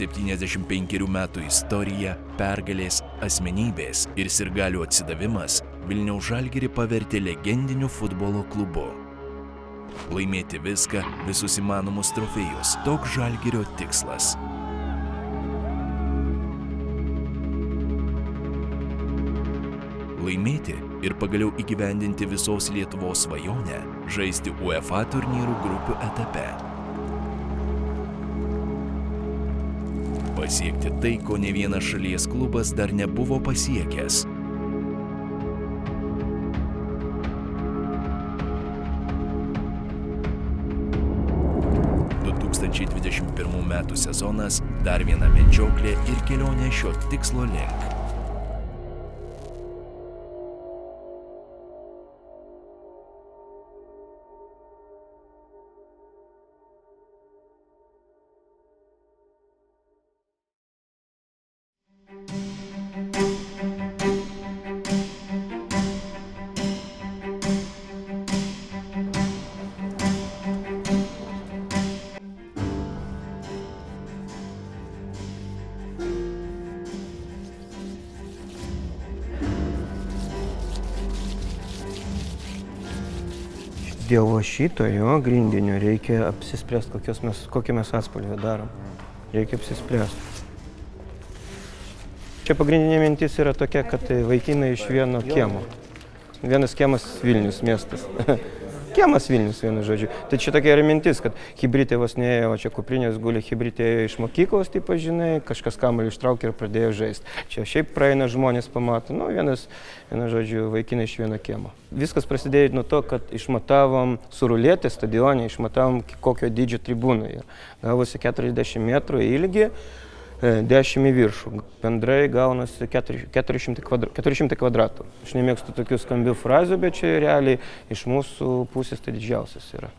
75 metų istorija, pergalės, asmenybės ir sirgalių atsidavimas Vilniaus Žalgirį pavertė legendiniu futbolo klubu. Laimėti viską, visus įmanomus trofėjus – toks Žalgirio tikslas. Laimėti ir pagaliau įgyvendinti visos Lietuvos svajonę – žaisti UEFA turnyrų grupių etape. Pasiekti tai, ko ne vienas šalies klubas dar nebuvo pasiekęs. Metų sezonas – dar viena medžioklė ir kelionė šio tikslo link. Dėl šito jo grindinio reikia apsispręsti, kokį mes atspalvį darom. Reikia apsispręsti. Čia pagrindinė mintis yra tokia, kad vaikinai iš vieno kiemo. Vienas kiemas Vilnius miestas. Kiemas Vilnius, vienu žodžiu. Tai čia tokia yra mintis, kad hibridė vos neėjo, o čia kuprinės guli, hibridė ėjo iš mokyklos, taip pažinai, kažkas kamuolį ištraukė ir pradėjo žaisti. Čia šiaip praeina žmonės pamato, vienu žodžiu, vaikinai iš vieno kiemo. Viskas prasidėjo nuo to, kad išmatavom surulėtę stadione, išmatavom kokio dydžio tribūnoje. Gavosi 40 metrų ilgi, 10 į viršų. Bendrai gaunasi 400 kvadratų. Aš nemėgstu tokių skambių frazių, bet čia realiai iš mūsų pusės tai didžiausias yra.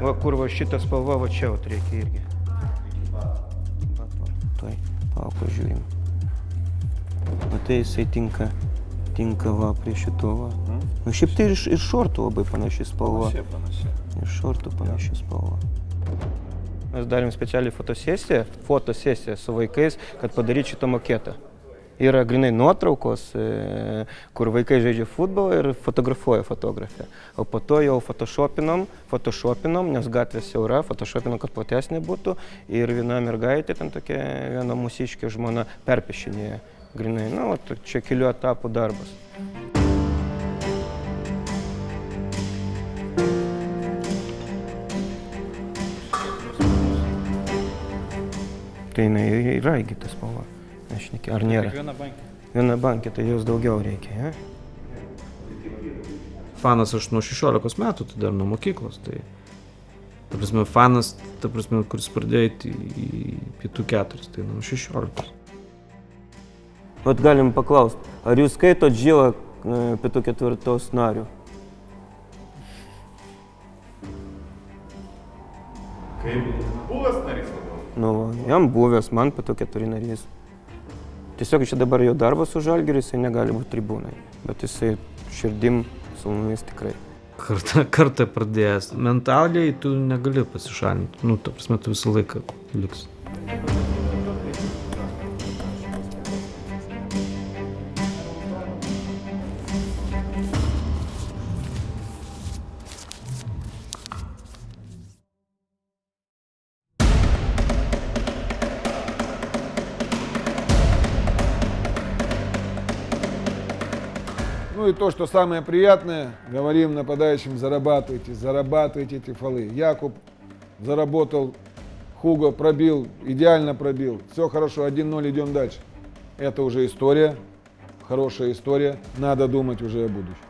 Va, kur va šitą spalvą, va čia reikia irgi. Tuoj, pažiūrim. Va tai jisai tinka va prie šito va. Nu šiaip tai ir šortų labai panaši spalva. Ir šortų panaši spalva. Mes darėm specialiai fotosesiją su vaikais, kad padaryti šitą maketą. Yra grinai nuotraukos, kur vaikai žaidžia futbolą ir fotografuoja fotografę. O po to jau photoshopinom, nes gatvė siaura, photoshopinom, kad platesnė būtų. Ir viena mergaitė, ten tokia viena mūsiškė žmona, perpiešinėja grinai. Na, čia kelių etapų darbas. Tai jinai yra įgyta spalva. Ar nėra? Viena bankė, tai jos daugiau reikia, ja? Fanas aš nuo 16 metų, tai dar nuo mokyklos. Tai, fanas, kuris pradėjo į Pietų 4, tai nuo 16. Vat galim paklausti, ar jūs skaitot Žilą Pietų 4 narių? Kaip buvęs narys labiau? Nu, jam buvęs, man Pietų 4 narys. Tiesiog čia dabar jo darbas su Žalgiriu, jisai negali būti tribūnai, bet jisai širdim su mumis tikrai. Kartą pradėjęs. Mentaliai tu negali pasišalinti. Tu visą laiką liksi. Ну и то, что самое приятное, говорим нападающим, зарабатывайте эти фолы. Якуб заработал, Хуго пробил, идеально пробил. Все хорошо, 1-0, идем дальше. Это уже история, хорошая история, надо думать уже о будущем.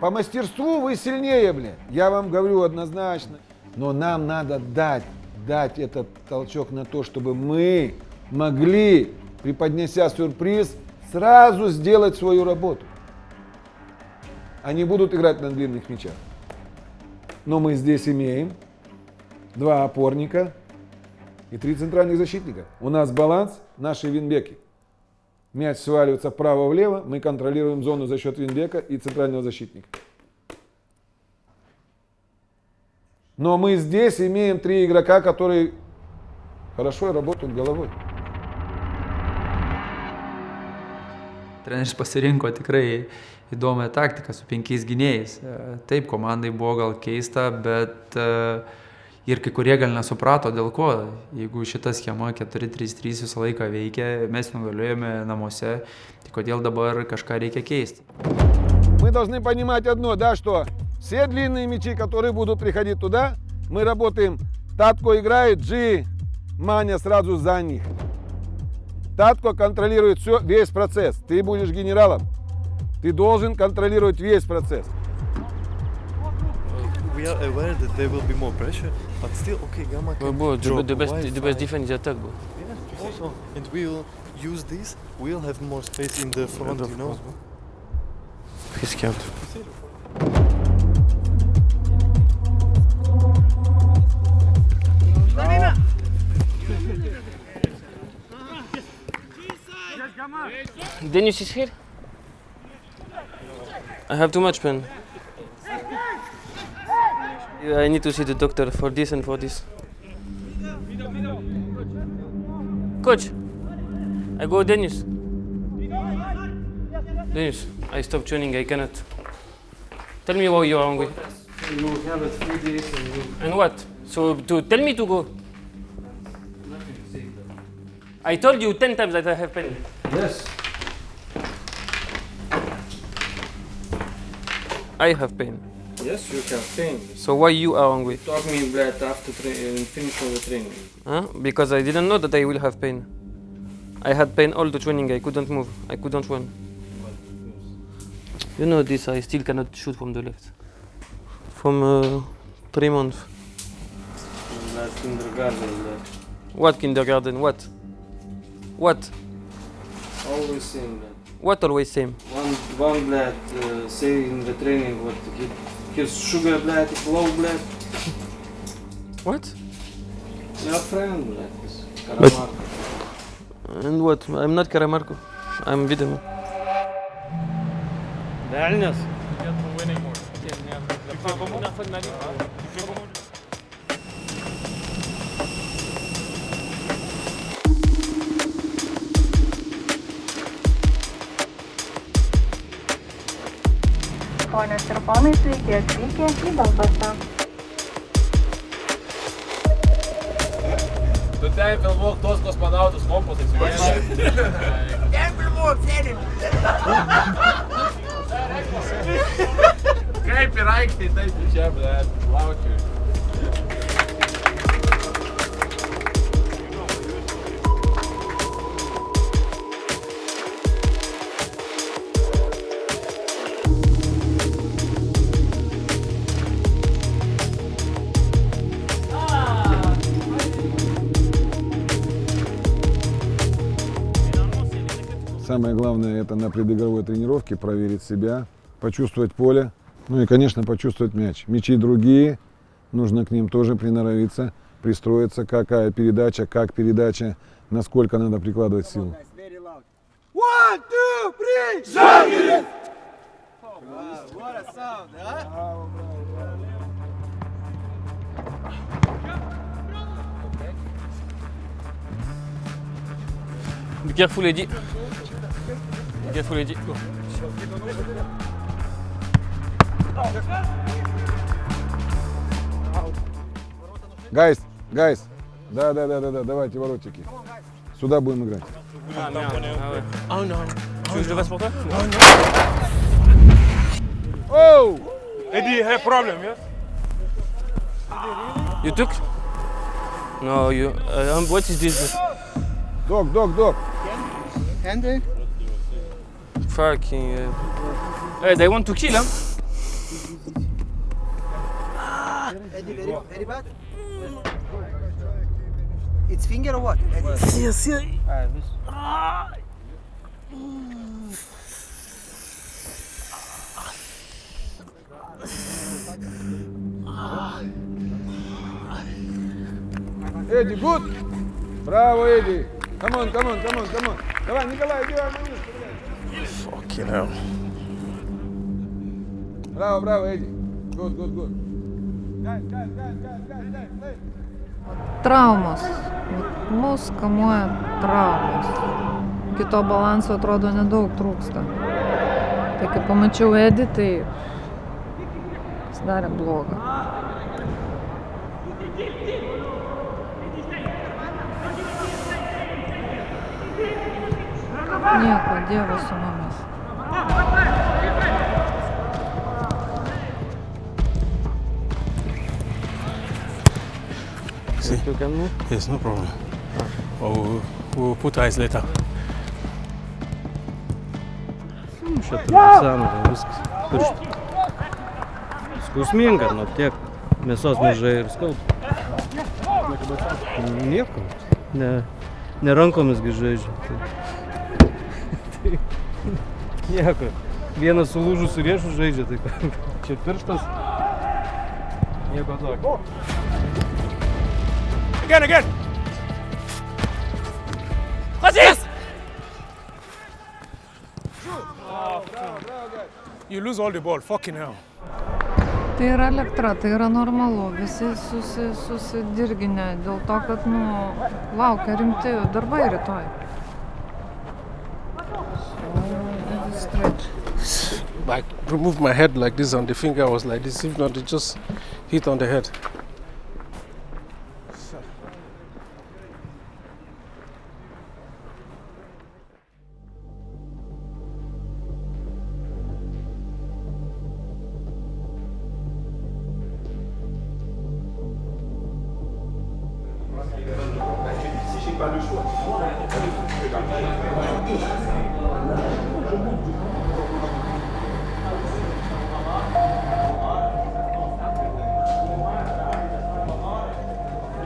По мастерству вы сильнее, блин, я вам говорю однозначно. Но нам надо дать этот толчок на то, чтобы мы могли, преподнеся сюрприз, сразу сделать свою работу. Они будут играть на длинных мячах. Но мы здесь имеем 2 опорника и 3 центральных защитника. У нас баланс, наши вингбеки. Мяч сваливается вправо-влево, мы контролируем зону за счет вингбека и центрального защитника. Но мы здесь имеем 3 игрока, которые хорошо работают головой. Treneris pasirinko tikrai įdomią taktiką su 5 gynėjais. Taip, komandai buvo gal keista, bet ir kai kurie gal nesuprato dėl ko. Jeigu šita schema 4-3-3 visą laiką veikia, mes nugalėjome namuose, tai kodėl dabar kažką reikia keisti. Мы должны понимать одно, да, что все длинные мячи, которые будут приходить туда, мы работаем. Татко играет, Джи, Маня сразу за них. Татко контролирует все, весь процесс. Ты будешь генералом. Ты должен контролировать весь процесс. We are aware that there will be more pressure, but still, okay, Gamma can drop the best wide. defense is attack, bro. Also, and we'll use this. We'll have more space in the front, you know. He's scared. Dennis is here. I have too much pain. I need to see the doctor for this and for this. Coach, I go Dennis. Dennis, I stopped training, I cannot. Tell me why you are hungry. You have it 3 days and you... And what? So to tell me to go. I told you 10 times that I have pain. Yes. I have pain. Yes, you have pain. So why you are hungry? Talk me that after finish all the training. Huh? Because I didn't know that I will have pain. I had pain all the training. I couldn't move. I couldn't run. You know this. I still cannot shoot from the left. From 3 months. That's kindergarten. What kindergarten? What? What? Always same that. What always same? One blad say in the training what his sugar blad is low blad. What? Your friend blad is Karamarko. And what? I'm not Karamarko. I'm Vidal. Ponios ir ponai, sveiki atvykę į Belfastą. Tu ten filmuok tuos kosmonautus kompasais. Ten filmuok, sėdim. Kaip ir aikštėj, taip ir čia, bet laukiu. Самое главное это на предыгровой тренировке проверить себя, почувствовать поле, ну и, конечно, почувствовать мяч. Мячи другие, нужно к ним тоже приноровиться, пристроиться, какая передача, как передача, насколько надо прикладывать силу. One, two, three, Žalgiris! What a sound, huh? Be careful, Eddie. Be careful, Eddie. Гайс, да, давайте воротики. Сюда будем играть. Ah merde, ah ouais. Oh non. Tu veux que je le fasse pour toi? Оу! Eddie, have problem, yes? You took? No, you. What is this? Док. Hände. Fucking. Hey, they want to kill, huh? Eddie, very bad. It's finger or what? Yes. Эдди, good! Браво, Эдди! Come on. Давай, Николай, иди на место. Fucking hell. Браво, Эдди. Good. Traumos. Mus kamuoja traumos. Kito balanso atrodo nedaug trūksta. Tai kai pamačiau Edį, tai pasidarė bloga. Nieko, Dievas su mumis. See? You can move? Yes, no problem. We'll put eyes later. Čia turbūt sena, viskas. Pirštų. Skausminga, nu tiek mėsos mažai ir skauda. Nieko. Ne rankomis gi žaidžia. Tai nieko. Vienas sulūžusių riešų žaidžia, tai čia pirštas. Nieko tokio. Again! What's this? You lose all the ball, fucking hell. Tai yra elektra, tai yra normalu. Visi susidirginę dėl to, kad, laukia rimti darbai rytoj. I removed my head like this on the finger, I was like this, if not, it just hit on the head.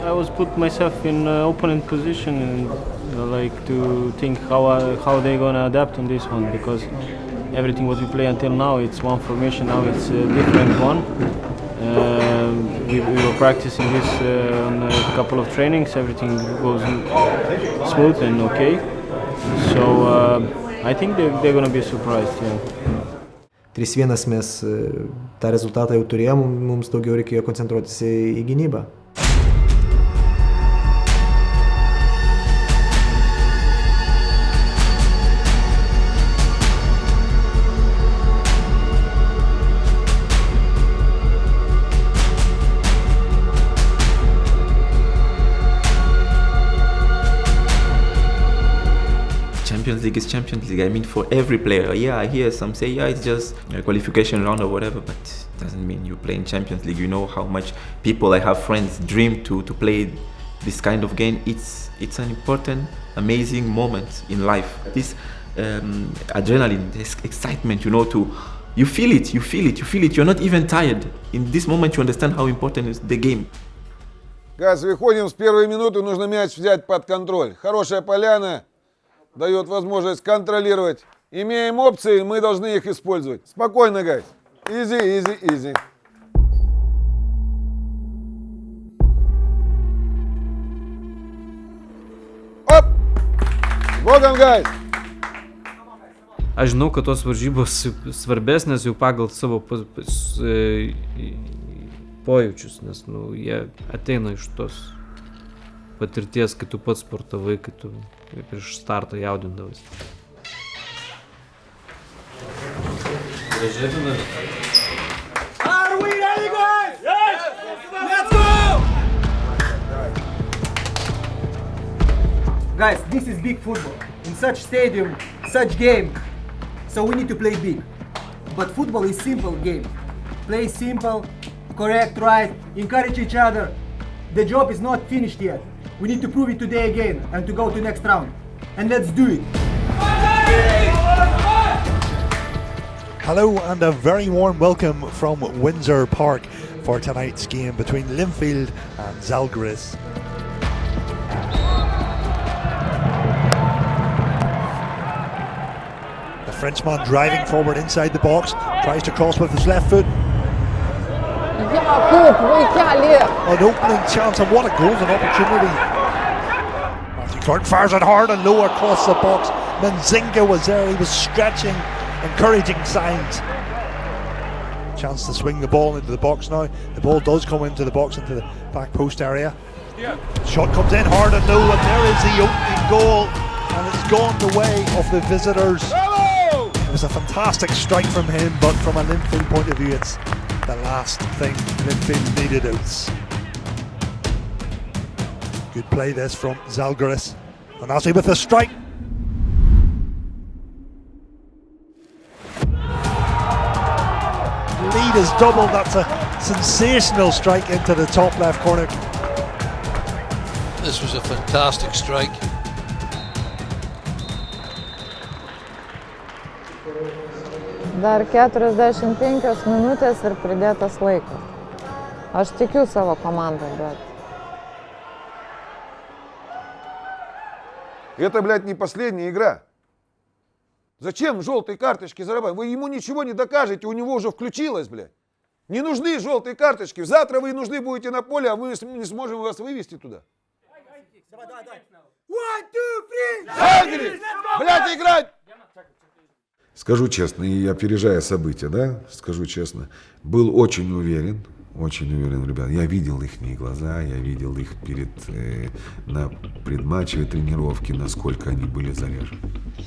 I was put myself in opponent position and like to think how they gonna adapt on this one, because everything what we play until now, it's one formation. Now it's a different one. We were practicing this on a couple of trainings. Everything goes smooth and okay. So I think they're gonna be surprised. Yeah. 3-1 mes tą rezultatą jau turėjom, mums daugiau reikėjo koncentruotis į gynybą. Champions League is Champions League. I mean, for every player. Yeah, I hear some say, yeah, it's just a qualification round or whatever, but it doesn't mean you play in Champions League. You know how much people, I have friends, dream to play this kind of game. It's an important, amazing moment in life. This adrenaline, this excitement, you feel it. You're not even tired. In this moment, you understand how important is the game. Газ, выходим с первой минуты, нужно мяч взять под контроль. Хорошая поляна дает возможность контролировать. Имеем опции, мы должны их использовать. Спокойно, гайс. Easy. Оп! Bogam, guys! Aš žinau, kad tos varžybos svarbesnės jau pagal savo pojūčius, nes jie ateina iš tos patirties, kai tu pats sportavai, kai tu prieš startą jaudindavais. Are we ready, guys? Yes! Let's go! Guys, this is big football. In such stadium, such game. So we need to play big. But football is simple game. Play simple, correct, right, encourage each other. The job is not finished yet. We need to prove it today again and to go to next round. And let's do it. Hello and a very warm welcome from Windsor Park for tonight's game between Linfield and Zalgiris. The Frenchman driving forward inside the box, tries to cross with his left foot. An opening chance, and what a golden opportunity. Matthew Clark fires it hard and low across the box. Menzinga was there, he was stretching, encouraging signs. Chance to swing the ball into the box now. The ball does come into the box, into the back post area. Shot comes in hard and low, and there is the opening goal, and it's gone the way of the visitors. It was a fantastic strike from him, but from a Linfield point of view, it's the last thing Linfield needed. It's good play this from Zalgiris, and Ozzy with the strike. Lead is doubled. That's a sensational strike into the top left corner. This was a fantastic strike. Dar 45 minutės ir pridėtas laikas. Aš tikiu savo komandą, bet... Это, блядь, не последняя игра. Зачем желтые карточки зарабатывать? Вы ему ничего не докажете, у него уже включилось, блядь. Не нужны желтые карточки. Завтра вы нужны будете на поле, а мы не сможем вас вывести туда. Блядь, играть! Скажу честно, и опережая события, да, скажу честно, был очень уверен, ребят. Я видел их глаза, я видел их на предматчевой тренировке, насколько они были заряжены.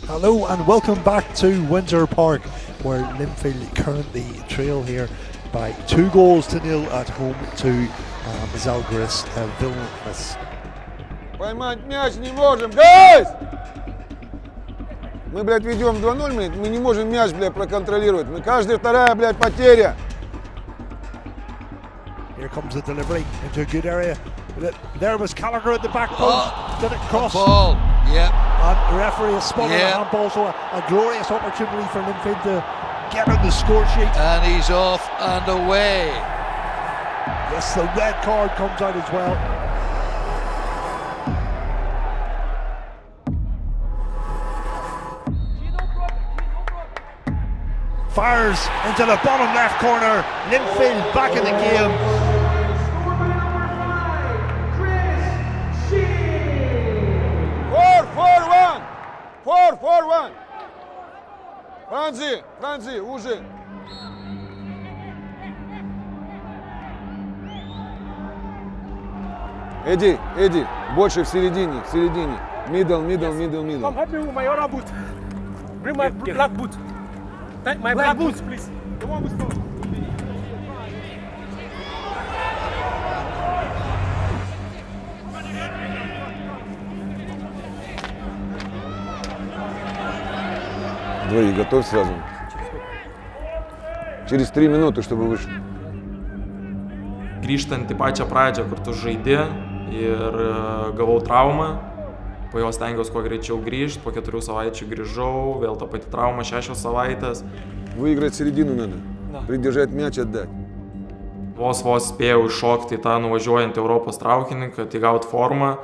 Hello and welcome back to Windsor Park, where Linfield currently trail here by 2-0 at home to Zalgiris Vilnius. Поймать мяч не можем, гайс! Мы, блядь, ведем 2-0, мы не можем мяч, блядь, проконтролировать. Мы каждая вторая, блядь, потеря. Here comes the delivery into a good area. There was Gallagher at the back post. Did it cross? Ball, yeah. And the referee has spotted a handball, so a glorious opportunity for Linfield to get on the score sheet. And he's off and away. Yes, the red card comes out as well. Fires into the bottom left corner. Linfield back in the game. 4-4-1. Франзи, уже. Эдди, больше в середине. Middle. Come help me with my other boot. Bring my black boot. Take my black boots, please. The one with stone. Двои, готовь сразу. Через 3 минуты, чтобы вышел. Grįžtant į pačią pradžią, kur tu žaidi ir gavau traumą, po jos stengiausi kuo greičiau grįžti, po 4 savaičių grįžau, vėl ta pati trauma 6 savaitės. Выиграть середину надо, придержать мяч, отдать. Vos spėjau iššokti į tą nuvažiuojantį Europos traukinį, kad įgaut formą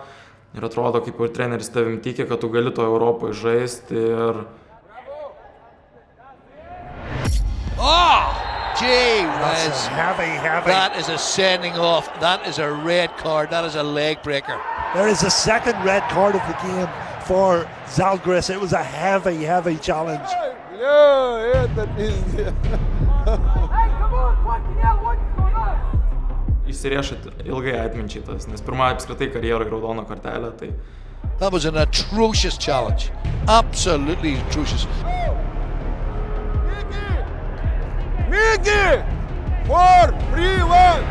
ir atrodo, kaip ir treneris tavim tiki, kad tu gali to Europoje žaisti ir... Oh! Gee That's whiz. heavy. That is a sending off. That is a red card. That is a leg breaker. There is a second red card of the game for Zalgiris. It was a heavy challenge. Бля, это пиздец. Įsiriešit ilgai atminčiai tas, nes pirmą apskritai karjerą raudoną kortelę, tai... That was an atrocious challenge. Absolutely atrocious. Mickey! 4-3-1!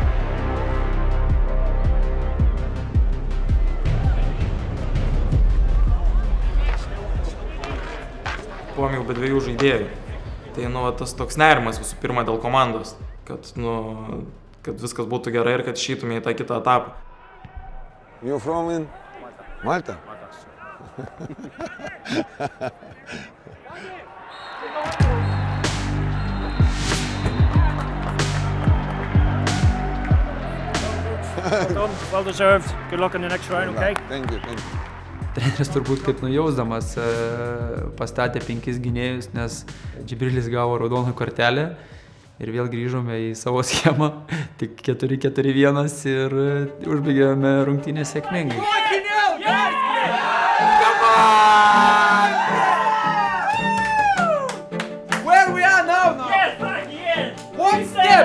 Buvom jau be 2 žaidėjų. Tai, tas toks nerimas visų pirma dėl komandos, kad viskas būtų gerai ir kad išeitumė į tą kitą etapą. You from in Malta? Well deserved. Good luck in the next round, okay? Thank you. Treneris turbūt kaip nujausdamas pastatė 5 gynėjus, nes Džibrilis gavo raudoną kortelę ir vėl grįžome į savo schemą, tik 4-4-1 ir užbaigėme rungtynės sėkmingai. Where we are now? Yes, 1 step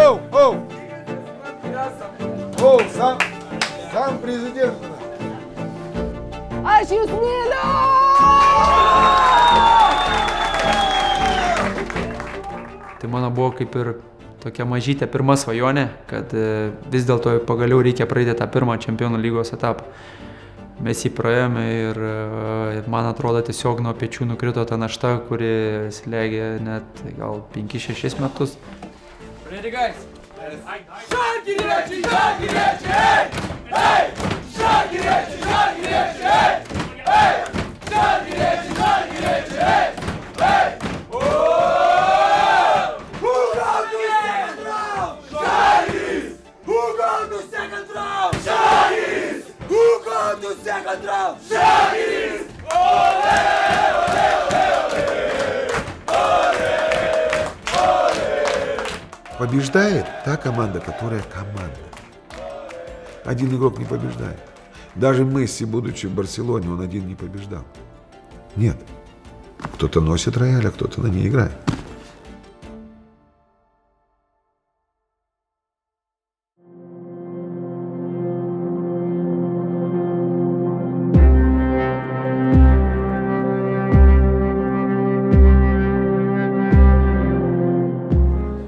Оу, сам президент. Aš jūs myliu! Tai mano buvo kaip ir tokia mažytė pirma svajonė, kad vis dėlto pagaliau reikia praeiti tą pirmą Čempionų lygos etapą. Mes jį praėjome ir man atrodo tiesiog nuo pečių nukrito ta našta, kuri slėgė net gal 5-6 metus. Ready guys? Žalgiriečiai, Žalgiriečiai, hey! Hey! Žalgiriečiai, Žalgiriečiai, hey! Hey! Žalgiriečiai, Žalgiriečiai, hey! Hey! Who got the second round? Žalgiris! Who got the second round? Žalgiris! Who got the second round? Žalgiris! Ole! Ole! Ole! Ole! Побеждает та команда, которая команда. Один игрок не побеждает. Даже Месси, будучи в Барселоне, он один не побеждал. Нет. Кто-то носит рояль, а кто-то на ней играет.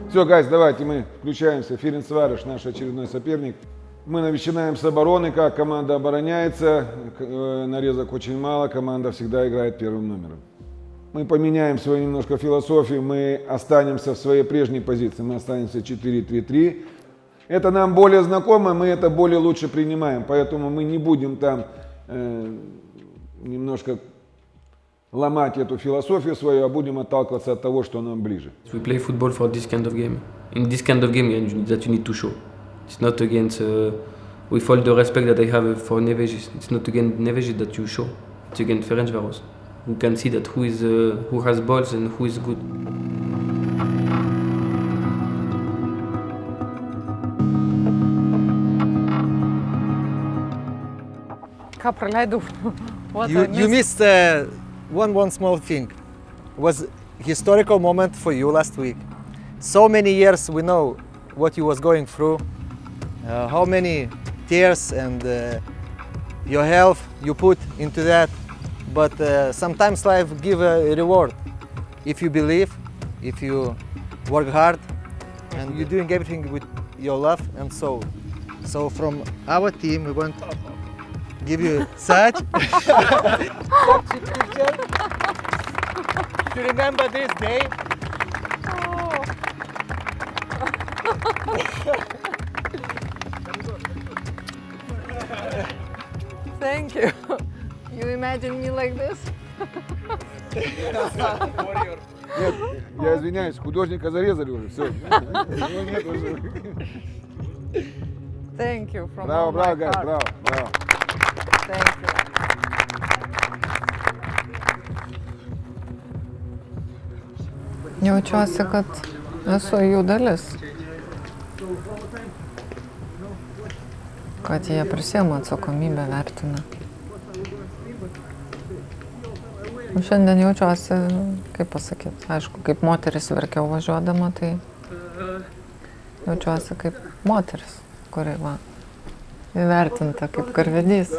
Все, гайз, давайте мы включаемся. Ференцварош, наш очередной соперник. Мы начинаем с обороны, как команда обороняется. Нарезок очень мало, команда всегда играет первым номером. Мы поменяем свою немножко философию, мы останемся в своей прежней позиции, мы останемся 4-3-3. Это нам более знакомо, мы это более лучше принимаем, поэтому мы не будем там немножко ломать эту философию свою, а будем отталкиваться от того, что нам ближе. We play football for this kind of game. In this kind of game that you need to show. It's not against, with all the respect that I have for Nevėžis, it's not against Nevėžis that you show. It's against Ferencváros. We can see that who has balls and who is good. Ką praleidau? You missed one small thing. It was historical moment for you last week. So many years we know what you was going through, how many tears and your health you put into that. But sometimes life give a reward if you believe, if you work hard, and you're doing everything with your love and soul. So from our team, we want to give you such picture to remember this day. Thank you. You imagine me like this? Нет, я извиняюсь, художника зарезали уже, все. Thank you from Браво, all браво, my guys, heart. браво, браво. Thank you. Jaučiuosi, kad esu jų dalis. Kad jie prisiema atsakomybę, vertina. Šiandien jaučiuosi, kaip pasakyti, aišku, kaip moteris verkiau važiuodama, tai jaučiuosi kaip moteris, kuri va, įvertinta kaip karvedys.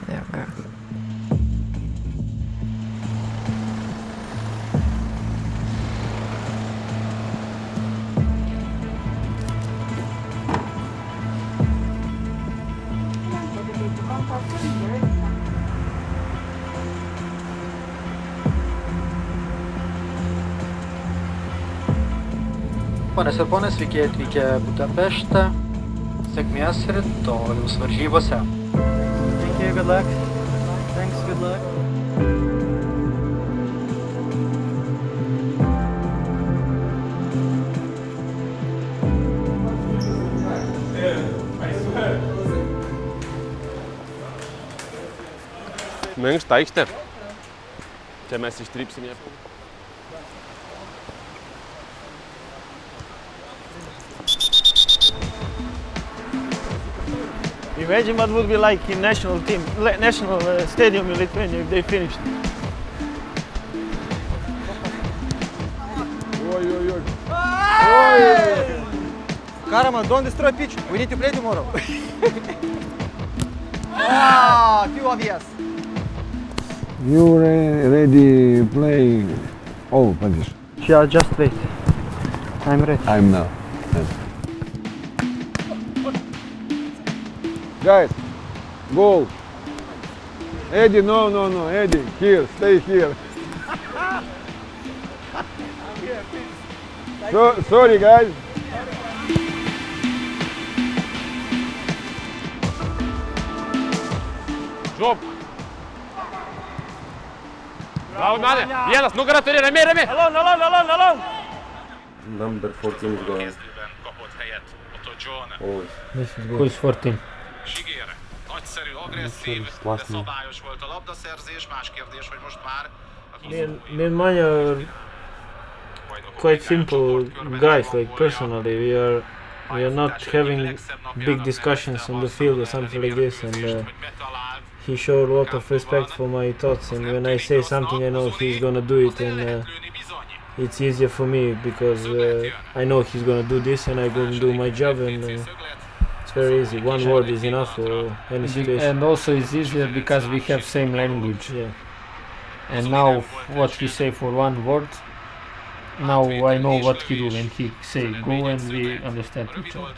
Jėga. Ponas ir ponas, sveiki atvykę Budapeštą. Sėkmės rytojaus varžybose. Thank you, good luck. Thanks, good luck. Minkšta aikštė. Čia mes ištrypsim ją. Imagine what would be like in national stadium in Lithuania if they finished. Karaman, don't destroy pitch. We need to play tomorrow. Ah, too obvious. You ready play all position? Yeah, just wait. I'm ready. I'm now. Guys, goal. Eddie, no, Eddie, here, stay here. Sorry, guys. Жоп! Bravo, Mane! Vienas, nugarą turi, ramiai, ramiai! Alone! Number 14 is going. Oh. Who is 14? Nagyszerű, agresszív, de szabályos volt a labdaszerzés, más kérdés, hogy most már... Me and Manya are quite simple guys, like personally, we are not having big discussions on the field or something like this, and he showed a lot of respect for my thoughts, and when I say something I know he's gonna do it, and it's easier for me because I know he's gonna do this and I'm gonna do my job, and it's very easy. One word is enough for any situation. And also it's easier because we have same language. Yeah. And now what he say for one word, now I know what he do when he say go, and we understand each other.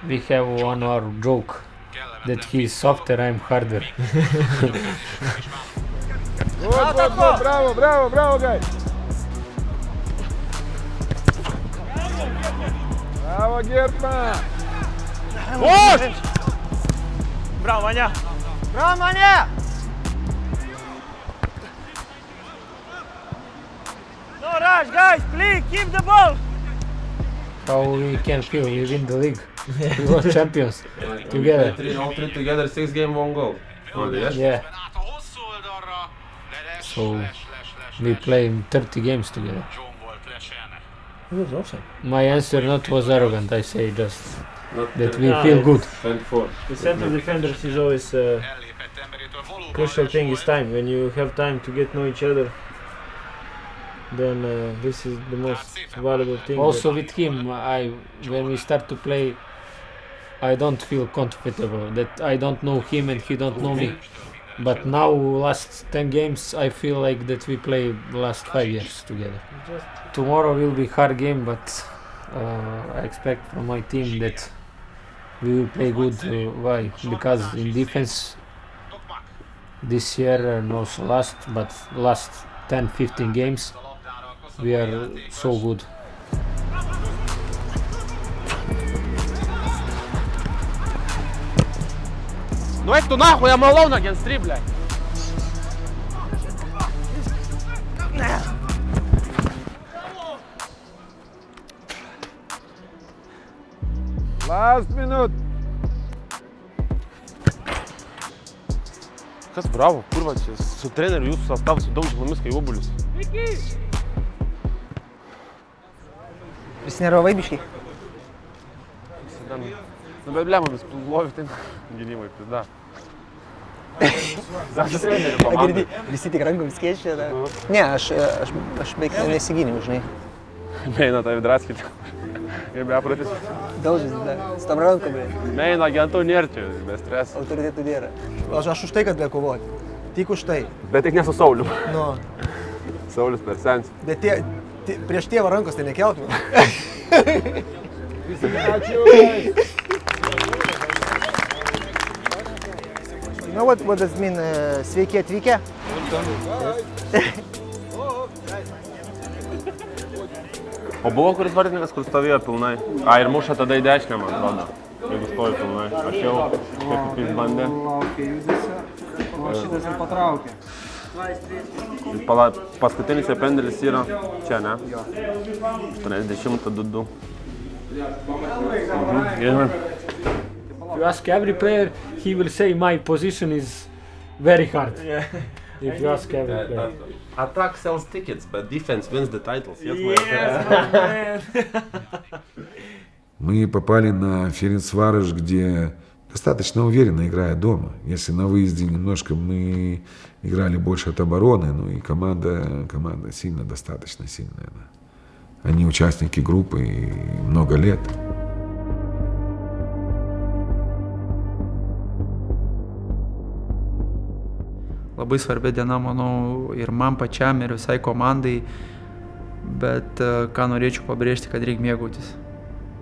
We have one our joke that he is softer, I'm harder. Good, bravo, guys. Bravo, Gertman. Push! Bravo, Manya! Bravo, Manya! No rush, guys, please, keep the ball! How we can feel, we win the league. We were champions together. All three together, 6 games, 1 goal. Yeah. So we play 30 games together. It was awesome. My answer not was arrogant, I say just that we feel good. The center defenders is always crucial thing is time. When you have time to get to know each other, then this is the most valuable thing. Also with him, when we start to play, I don't feel comfortable that I don't know him and he don't know me. But now, last 10 games, I feel like that we play the last 5 years together. Tomorrow will be hard game, but I expect from my team that we will play good. Why? Because in defense, this year and also last 10-15 games, we are so good. Ну это нахуй, I'm alone against 3, блядь! Last minute. Kas bravo, kurva, čia su treneriu jūsų sastavas, su daužymomis, kai obulius. Visi nervavai biškai? Nu, bet blema, vis lovi ten gynimai, pizda. Girdi, visi tik rankomis keičia. Ne, aš beveik nesigyniau, žinai. Meina tai vidraskit. Kaip bepratis. Daužys, su tam rankom, bre. Meina agentų nėra čia, be streso. Autoritetų nėra. Aš už tai, kad be kovoti. Tik už tai. Bet tik ne su Saulium. Nu. Saulius per sens. Bet prieš tėvą rankos tai nekeltume. You know what does mean sveiki atvykę? O buvo kuris vartininkas, kur stovėjo pilnai? Ir muša tada į dešinę, man atrodo. Jeigu stovi pilnai. Aš jau kaip jis bandė. O šitas ir patraukė. Paskutinis pendelis yra čia, ne? 80-2. You ask every player, he will say my position is very hard. Yeah. If you ask every player. Attack sells tickets, but defense wins the titles. Yes, Мы попали на Ференцварош, где достаточно уверенно играя дома. Если на выезде немножко мы играли больше от обороны, ну и команда достаточно сильная. Да. Они участники группы много лет. Labai svarbi diena, manau, ir man pačiam, ir visai komandai, bet ką norėčiau pabrėžti, kad reikia mėgautis.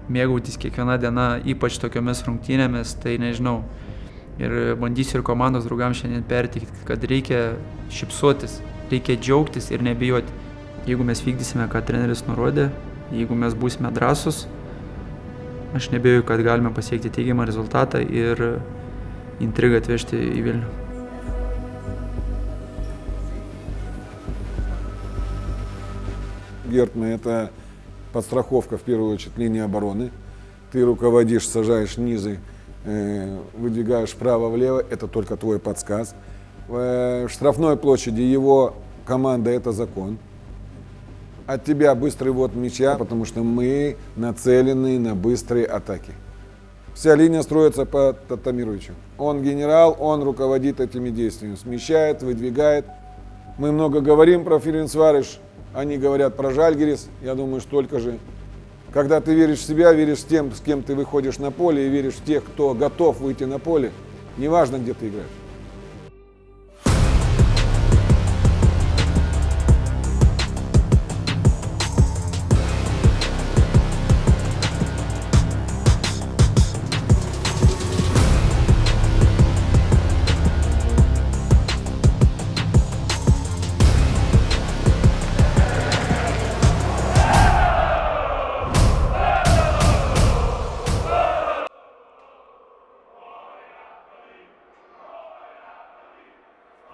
Mėgautis kiekviena diena, ypač tokiomis rungtynėmis, tai nežinau. Ir bandysiu ir komandos draugams šiandien perteikti, kad reikia šypsotis, reikia džiaugtis ir nebijoti. Jeigu mes vykdysime, ką treneris nurodė, jeigu mes būsime drąsus, aš nebijoju, kad galime pasiekti teigiamą rezultatą ir intrigą atvežti į Vilnių. Гертман, это подстраховка в первую очередь линии обороны. Ты руководишь, сажаешь низы, выдвигаешь вправо-влево, это только твой подсказ. В штрафной площади его команда — это закон. От тебя быстрый ввод мяча, потому что мы нацелены на быстрые атаки. Вся линия строится по Татамировичу. Он генерал, он руководит этими действиями, смещает, выдвигает. Мы много говорим про Ференцварош, они говорят про Жальгирис, я думаю, столько же. Когда ты веришь в себя, веришь в тем, с кем ты выходишь на поле, и веришь в тех, кто готов выйти на поле, неважно, где ты играешь.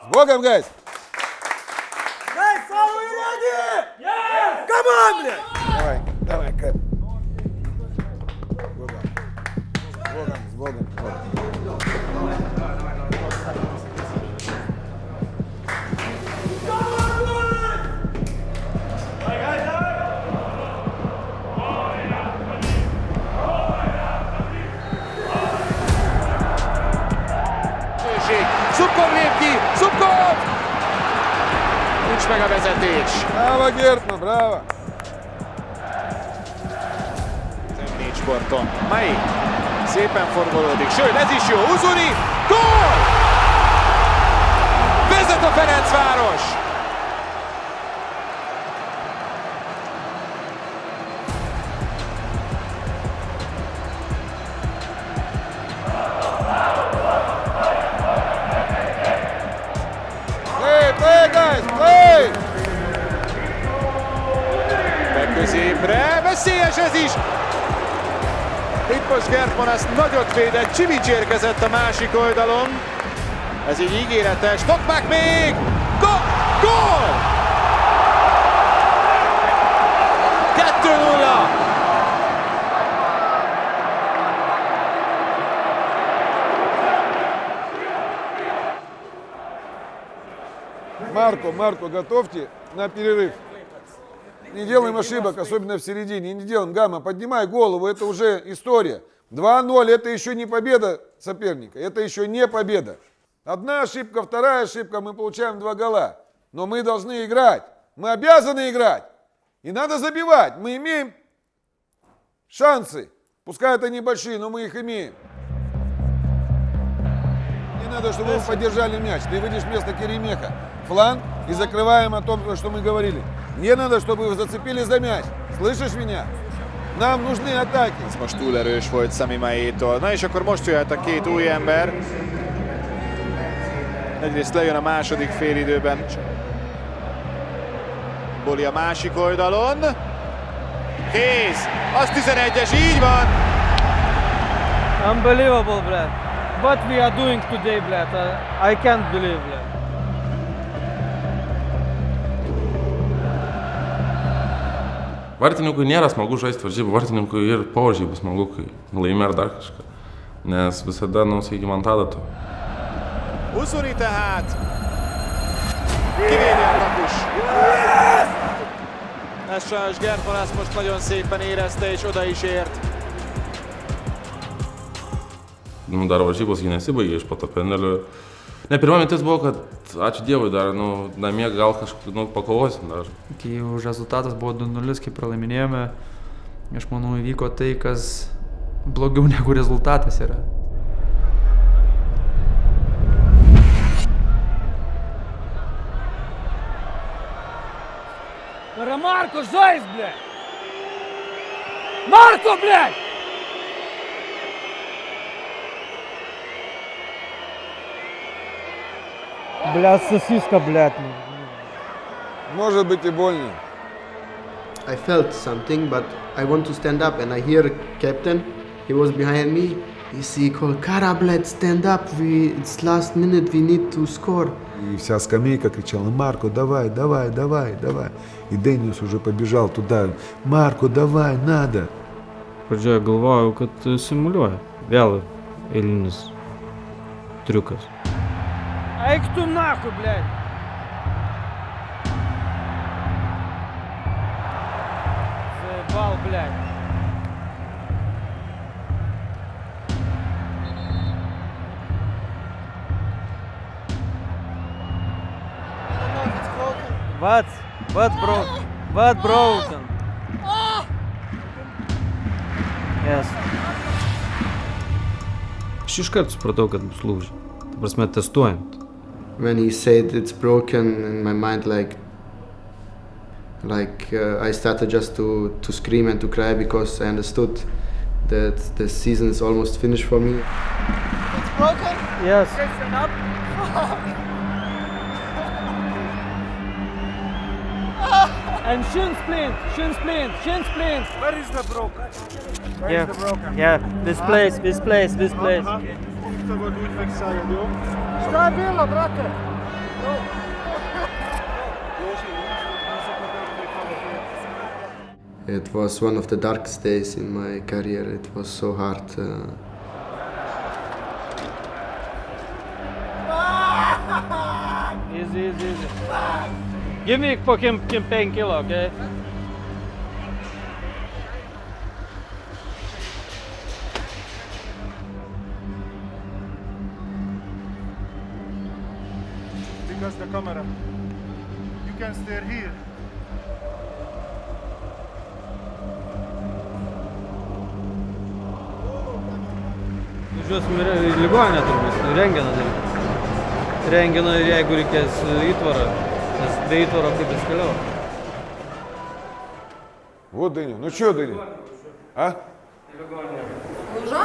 С Богом, гайс! Guys, are we ready? Yes! Come on, блядь! Давай, Кэп. С Богом. Zubkov lép ki! Zubkov! Nincs meg a vezetés. Bravo, Gertman, bravo! Nincs sporton. Mai szépen forgolódik, sőt ez is jó. Uzuni! Gól! Vezet a Ferencváros! Középre, veszélyes ez is! Tippos Gertman ezt nagyot védett, Csimics érkezett a másik oldalon. Ez így ígéretes, Tokmák még! Gól! 2-0! Марко, готовьте на перерыв. Не делаем ошибок, особенно в середине. Не делаем. Гамма, поднимай голову, это уже история. 2-0, это еще не победа соперника, это еще не победа. Одна ошибка, вторая ошибка, мы получаем 2 гола. Но мы должны играть, мы обязаны играть. И надо забивать. Мы имеем шансы, пускай это небольшие, но мы их имеем. Не надо, чтобы вы поддержали мяч. Ты выйдешь вместо Керемеха. Фланг и закрываем о том, что мы говорили. Не надо, чтобы вы зацепили за мяч. Слышишь меня? Нам нужны атаки. Ez most túl erős volt Sami Maijétól. Na és akkor most jöhet a két új ember. Egyrészt lejön a második félidőben. Boli a másik oldalon. Kész! Az 11-es, így van! Unbelievable, Brad. What we are doing today, Brad. I can't believe that. Vartininkui nėra smagu žaisti varžybų, vartininkui ir po varžybų smagu, kai laimi ar dar kažką. Nes visada, sakykime, ant adatų. Uzuni tehát kivédi a kapus. Ez sajnos Gertman ezt most nagyon szépen érezte és oda is ért. Dar varžybos jį nesibaigė iš po to pendelio. Ne, pirma mintis buvo, kad ačiū Dievui dar, namie gal kažkaip, pakovosim dar. Kai jau rezultatas buvo 2-0, kai pralaiminėjome, aš manau įvyko tai, kas blogiau negu rezultatas yra. Марко, жесть, блядь! Марко, блядь! Блядь, сосиска, блядь. Может быть и больно. I felt something, but I want to stand up, and I hear captain. He was behind me. He called, "Kara, bled, stand up. It's last minute. We need to score." И вся скамейка кричала: Марко, давай, давай, давай, давай. И Денис уже побежал туда: Марко, давай, надо. Pradžioje galvojau, kad simuliuoja. Vėl eilinis triukas. Eik tu nahui, блядь! Заебал, блядь! What's broken? Yes. Aš iškart supratau, kad bus lūžė. Ta prasme, testuojant. When he said it's broken, in my mind, I started just to scream and to cry because I understood that the season is almost finished for me. It's broken? Yes. Okay, stand up. And shin splint. Where is the broken? Where Yeah, is the broken? yeah. This place. Šta je bilo, brate? It was one of the darkest days in my career. It was so hard. Easy. Give me fucking painkiller, okay? Because the camera. You can stay here. Važiuosim į ligoninę turbūt, rentgeną daryti. Rentgeną ir jeigu reikės įtvarą, nes be įtvaro kaip jis keliau. Вот Дыня. Ну что, Дыня? А? Lūžo?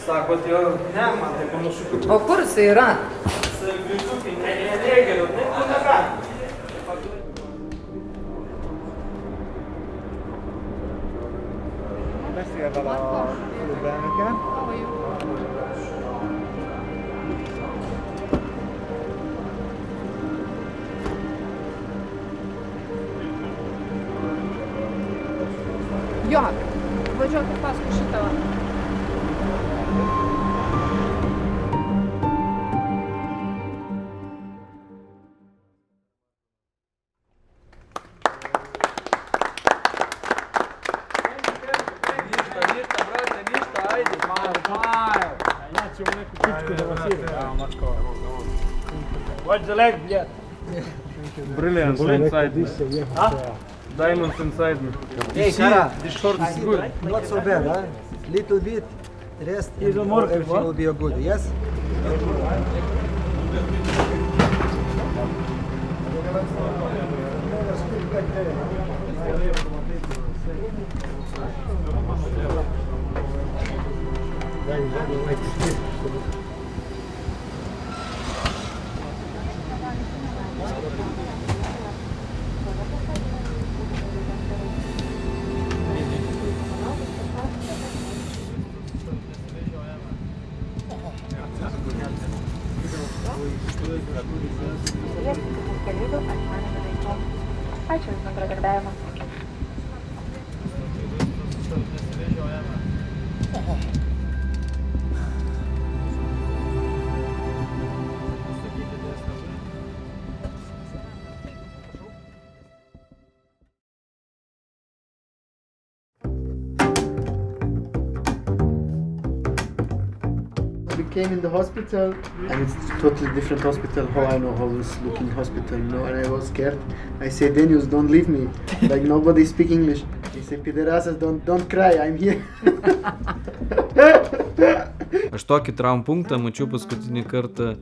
Sako, jo, ne, man tai panašu, kad... O kur jisai yra? Savigrįžukai, negeriu, taip tu negali. Beszél vele a klubelnöke. Jo, važiuokit paskui šitą. Watch the leg, блядь. Brilliant, inside me. Diamonds inside me. Hey, Kara, this short is good. Not so bad, huh? Little bit, rest, and Even more, everything will be good, yes? Ačiū už bendradarbiavimą. came in the hospital, and it's totally different hospital. How I know how it's looking hospital, you know, and I was scared. I said, Danius, don't leave me. Like nobody speak English. He said, Piderasas, don't cry, I'm here. Aš tokį traumpunktą mačiau paskutinį kartą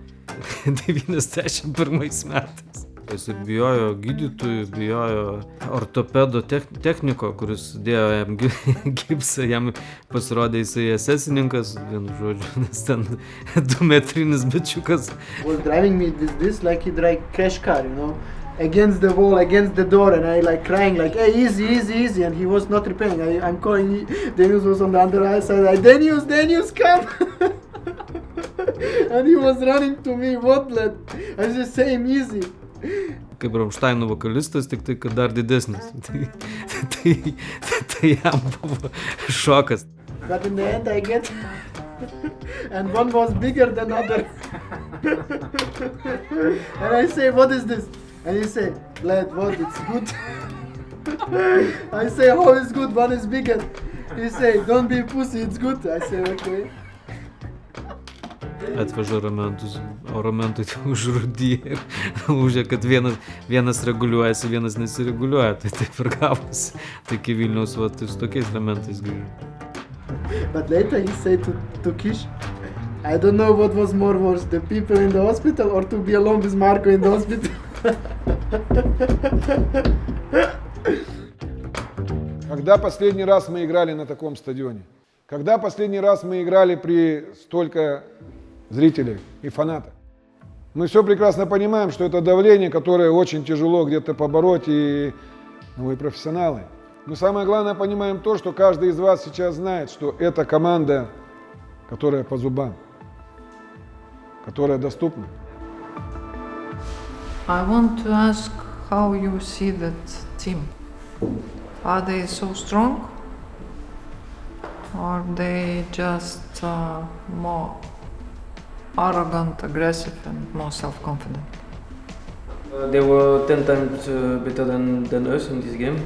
91 metais. Jis bijojo gydytojų, bijojo ortopedo techniko, kuris dėjo jam gipsą, jam pasirodė jisai esesininkas, vienu žodžiu, nes ten 2-metrinis bičiukas. Was driving me with this like he drive crash car, you know, against the wall, against the door, and I like crying like, hey, easy, and he was not repairing. I'm calling, Danius was on the other side, like, Danius, come! And he was running to me, what, lad? I just say him easy. Kaip Rammsteino vokalistas, tik tai, kad dar didesnis. Tai jam buvo šokas. But in the end I get, and one was bigger than other. And I say, what is this? And he say, lad, what, it's good? I say, how is good, one is bigger. He say, don't be pussy, it's good. I say, okay. Atveža ramentus, o ramentai užrūdyja, užė, kad vienas reguliuojasi, vienas nesireguliuoja, tai taip ir gavosi. Tai kai Vilniaus su tokiais ramentais grįžo. But later he said to Kish, I don't know what was more worse, the people in the hospital or to be alone with Marko in the hospital. Когда последний раз мы играли на таком стадионе? Когда последний раз мы играли при столько зрителей и фанатов? Мы все прекрасно понимаем, что это давление, которое очень тяжело где-то побороть, и вы профессионалы. Но самое главное, понимаем то, что каждый из вас сейчас знает, что это команда, которая по зубам, которая доступна. I want to ask how you see that team. Are they so strong? Or they just more arrogant, aggressive and more self-confident? They were 10 times better than us in this game.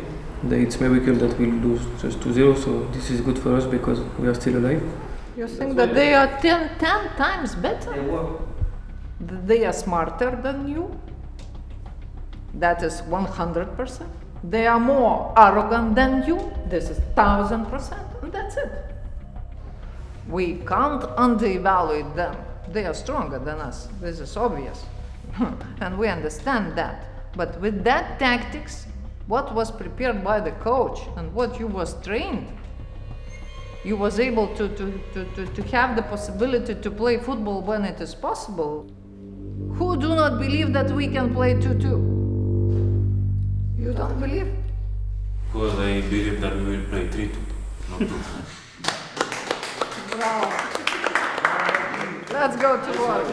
It's a miracle that we lose just 2-0, so this is good for us because we are still alive. You think that they are 10 times better? That they are smarter than you? That is 100%. They are more arrogant than you? This is 1000%, and that's it. We can't undervalue them. They are stronger than us. This is obvious. And we understand that. But with that tactics, what was prepared by the coach and what you was trained, you was able to have the possibility to play football when it is possible. Who do not believe that we can play 2-2? You don't believe? Because I believe that we will play 3-2, not 2. Bravo. Let's go to work.